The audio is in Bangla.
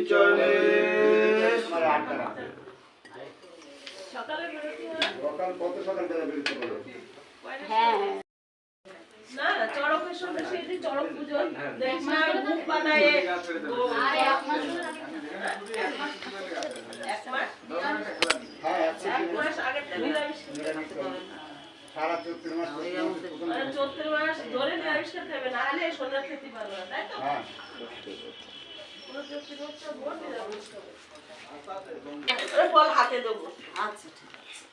চলে। সকালে বেরোতে হয়। সকাল কত সকাল বেলা বেরোতে পারো? হ্যাঁ না না চড়কের সঙ্গে সেই যে চড়ক পুজো দেখনা মুখ বানায় আর এক মাস এক মাস হ্যাঁ এক মাস আগে থেকে নিরামিষ সারা চৈত্র মাস মানে চৈত্র মাস ধরে নিরামিষ খেতে হবে না হলে সোনা খেতে পারবে না তাই তো হ্যাঁ পুরো চৈত্র মাসটা ভোর নিরামিষ খাবে ফল হাতে দেবো আচ্ছা ঠিক আছে